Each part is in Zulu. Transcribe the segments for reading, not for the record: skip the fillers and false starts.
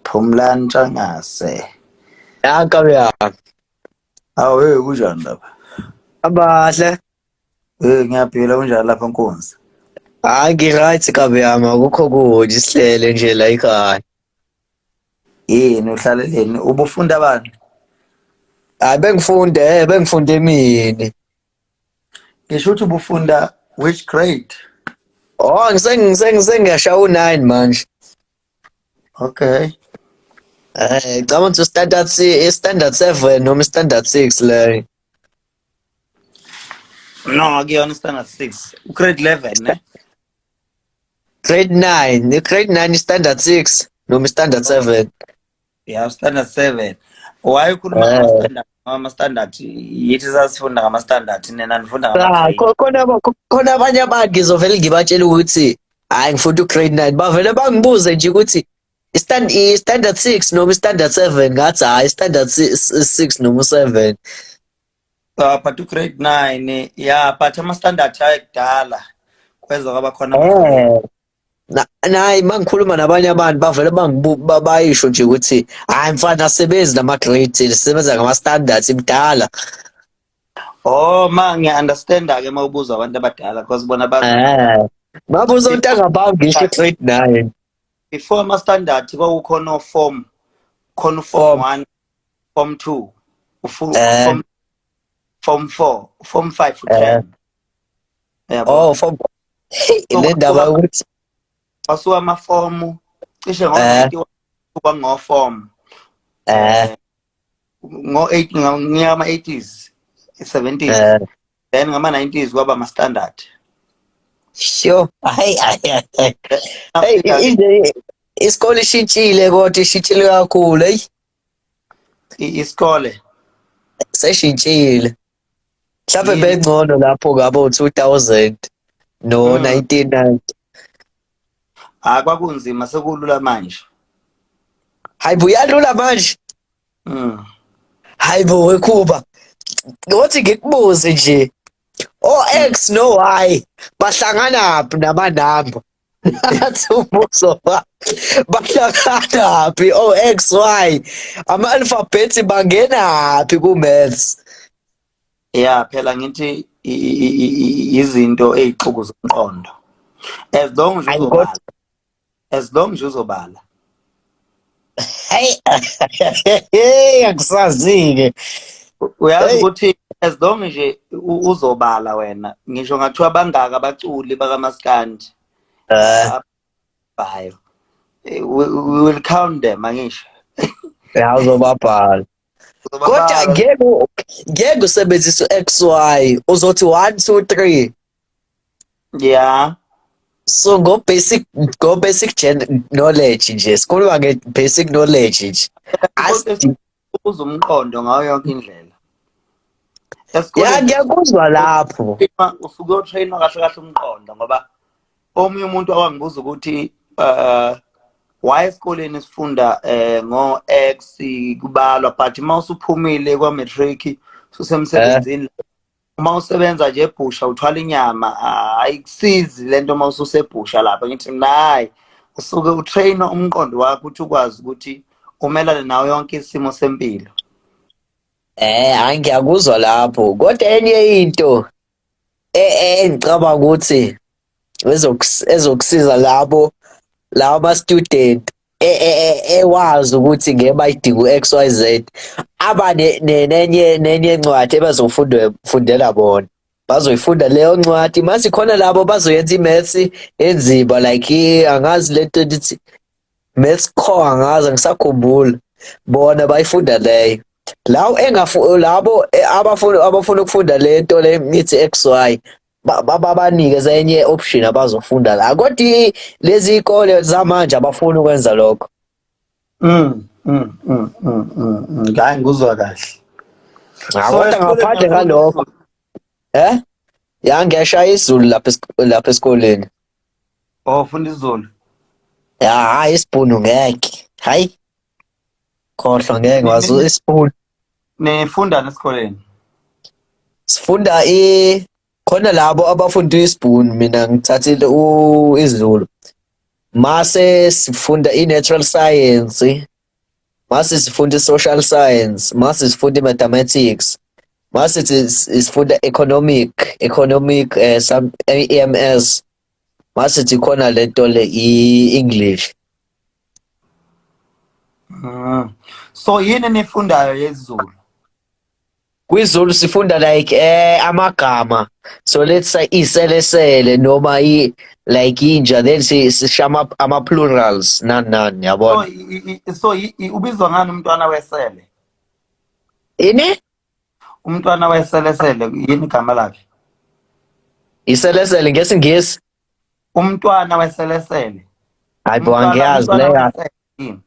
Phumlani Ntshangase. Kabi yami. Hawu kunjani lapha? Abahle. Ngiyaphila kunjani lapha Nkunzi? Ngi-right kabi yami, akukho kude sihlele nje la ekhaya. Yini uhlaleleni? Ubufunda bani? Bengifunde emini. Ngisho ukuthi ubufunda which grade? Oh, ngisengiyashaya u-9 manje. Okay. Ngicabanga ukuthi i-standard 7 noma i-standard 6 le. No, akuyona standard 6. Grade 11 ne? Grade 9, i-grade 9 i-standard 6 noma i-standard Oh, 7. yeah, standard 7. Why ukhuluma Eh. ngama-standard? Yithi sasifunda ngama-standard nina nifunda ngama-grade. Khona abanye abantu ngizovele ngibatshele ukuthi hhayi ngifunda u-grade 9 bavele bangibuze nje ukuthi i-standard 6 noma i-standard 7 ngathi hhayi i-standard 6 noma u-7. But u-grade 9, yeah, but ama-standard ayekudala kweza kwaba khona ama-grade. Eh, nayi mangikhuluma nabanye abantu bavele bayisho nje ukuthi hhayi mfana asebenzi nama-grade sisebenza ngama-standards imdala. Oh, ngiya-understand-ke uma ubuza abantu abadala because bona bazi ama-standard. Babuza Before ontanga bami ngisho i-grade 9 before ama-standard kwakukhona o-form, khona u-form form 1, form 2, eh form 4, form 5 eh u-10. Yabo. form So le ndaba yokuthi kwasuka amafomu cishe eh ngo-91 kuba ngo-form. eh Ngiyama-80s, 70s, eh then ngama-90s kwaba ama-standard. sure hayi Afika-ke isikole ishintshile kodwa ishintshile kakhulu isikole. seshintshile mhlawumbe Yini? bengcono lapho ngabo 2000 no Mm. 1990. Kwakunzima sekulula manje. Hayi buyalula manje. Hayi bo wekhuba ngothi ngikubuze nje o-X no-Y bahlanganaphi namanamba athi umbuzo bahlanganaphi o-X Y ama-alphabet bangenaphi ku-maths. Yeah, phela ngithi izinto eyixuku zomqondo. As long nje Hayi uzobala. kodwa As long nje uzobala. hey akusazi-ke Uyazi hey ukuthi as long nje uzobala wena, ngisho ngathiwa bangaka abaculi bakaMaskandi abhayo. We will count them angisho. uzobabhala kodwa Uzobabala. ngeke usebenzise u-X Y uzothi 1 2 3. Yeah. So go basic knowledge nje sikhuluma nge-basic knowledge nje Ubuza umqondo ngayo yonke indlela. ya Esikoleni ngiyakuzwa lapho usuke utrainwa kahle kahle umqondo ngoba omunye umuntu awangibuza ukuthi why esikoleni sifunda ngo-X kubalwa but uma usuphumile kwa-matric ususemsebenzini uma usebenza nje ebusha uthwala inyama ayikusizi lento uma ususebusha lapha. Ngithi mina hayi usuke utrainwa umqondo wakho ukuthi ukwazi ukuthi umelane nawo yonke isimo sempilo. hayi ngiyakuzwa lapho kodwa enye into engicabanga ukuthi ezokusiza labo ama-student ewazi ukuthi ngeke bayidinga u-XYZ aba nenye ncwadi ebazofundela bona bazoyifunda leyo ncwadi mase khona labo bazoyenza i-maths enzima like angazi lento lithi maths core angazi angisakhumbula bona bayifunda leyo labo abafuna ukufunda lento le mithi XY babanikeza enye option abazofunda la kodwa lezi ikole zamanje abafuni ukwenza lokho. Hayi ngikuzwa kahle. So Kodwa esikoleni ngaphandle ngiyafunda ngalokho ya ngiyashaya isiZulu lapha esikoleni. Oh, ufunda isiZulu. Ya hayi isibhunu ngeke hayi khohlwa ngeke ngwazi isibhunu. Nifunda esikoleni? Sifunda khona labo abafunda isibhunu mina ngithathile isiZulu mase sifunda i-natural science mase sifunda social science, mase sifunda mathematics, mase sifunda economic some EMS, mase sithi khona lento le i-English. So yini nifundayo yesiZulu? KwiZulu sifunda like amagama. So let's say iselesele noma like inja, then sishama ama-plurals nani So yabona. ubizwa ngani umntwana wesele? Ini? Umntwana weselesele yini igama lakhe? Iselesele ngesingisi? Umntwana weselesele. Hayi bo, angiyazi Umntwana leyo. wesele yini?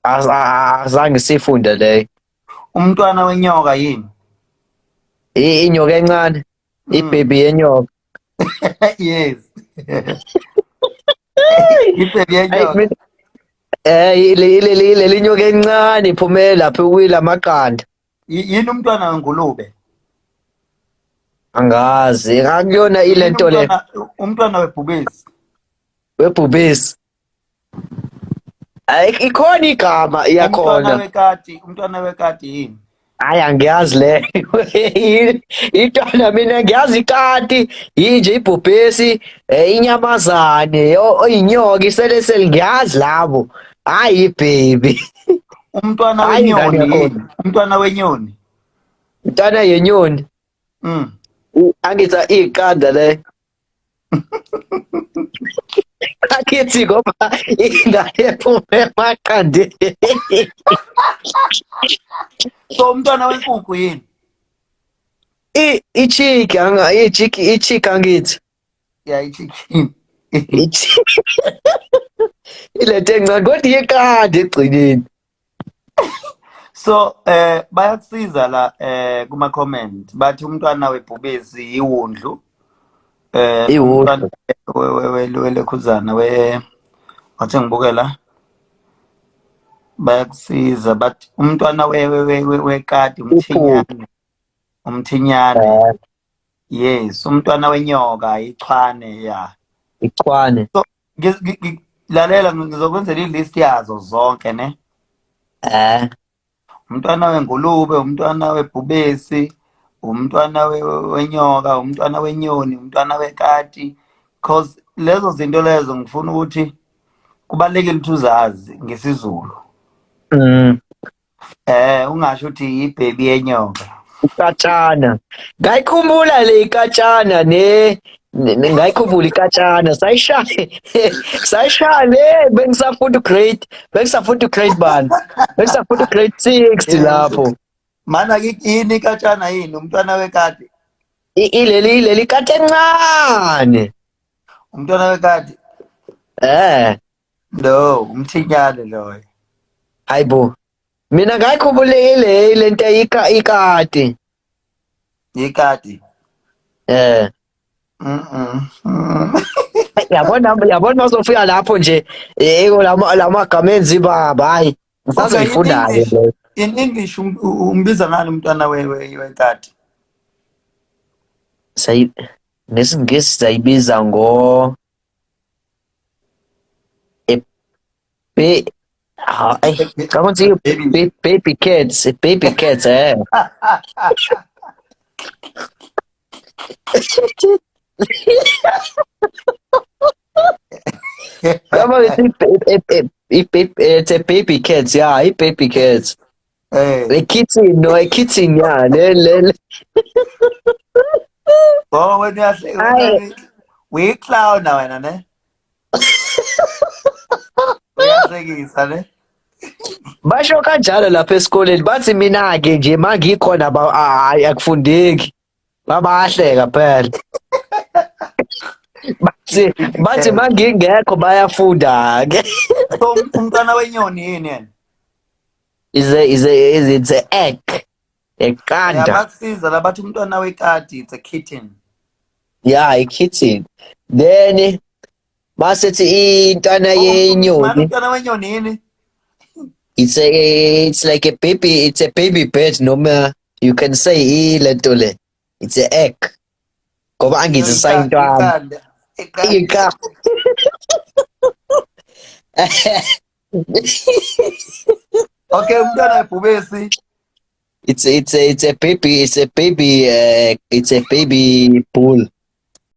Azange sifunde leyo. Umntwana wenyoka yini? Inyoka encane. Ibhebi yenyoka. Yes. Ibhebi Hayi yenyoka. mina leli nyoka encane iphume lapha kwila amaqanda. Yini umntwana wengulube? Angazi. Akuyona ile Yini nto le umntwana webhubesi? webhubesi. Hayi ikhona igama iyakhona. Umntwana wekati yini? Hayi angiyazi leyo. Intwana mina ngiyazi ikati, yinje ibhubhesi, inyamazane, inyoka, iselesele ngiyazi labo. Hayi ibhebi. Umntwana Hayi ingane wenyoni yakhona. yini? Umntwana wenyoni. Intwana yenyoni. Mm. Angithi iqanda le. Akithi ngoba ingane ephume emaqandeni. So umntwana wenkukhu yini? Ichiki angithi. Yeah, i-chicken. Ilento encane kodwa iyiqanda egcineni. So bayakusiza la kuma comment bathi umntwana webhubesi iwundlu. Umntwana Khuzana wathi ngibuke la bayakusiza but umntwana wekati umthinyane. Yes, umntwana wenyoka ichwane ya. Ichwane. So lalela ngizokwenzela ilist yazo zonke ne. Umntwana wengulube, umntwana webhubesi, umntwana wenyoka, umntwana wenyoni, umntwana wekati, cause lezo zinto lezo ngifuna ukuthi kubalulekile ukuthi uzazi ngesiZulu. Ungasho ukuthi ibhebi yenyoka. Ikatshana. Ngayikhumbula le ikatshana ngayikhumbula ikatshana. Sayishaya le bengisafunda ugrade bani? Bengisafunda ugrade 6 lapho. Mana yini ikatshana yini umntwana wekati? Ileli kati encane. Umntwana wekati? No, umthinyane loyo. Hayibo. Mina ngayikhumbula le nto ikati. Ikati. Yabona Masofika lapho nje lamagama enzibaba hayi ngisazoyifunda-ke leyo. In English umbiza ngani umntwana wekati? Ngesingisi sayibiza baby cats, baby cats Kama it's a baby cats, yeah, i-baby cats. Ekithini no, ekithini ya le. Oh, wena uyahleka uyiclowna wena ne? Uyahlekisa ne? Basho kanjalo lapha esikoleni bathi mina-ke nje mangikhona akufundeki. Babahleka phela. Bathi mangingekho bayafunda-ke. So umntwana wenyoni yini yena? It's a egg. Eqanda. Bakusiza la bathi umntwana wekati it's a kitten. Yeah, a kitten. Then masithi intwana yenyoni. Umntwana wenyoni yini? It's like a baby, it's a baby bird noma you can say lento le. It's a egg. Ngoba angithi sayintwana. Iqanda. Okay, umntwana ebhubesi. It's a baby bull.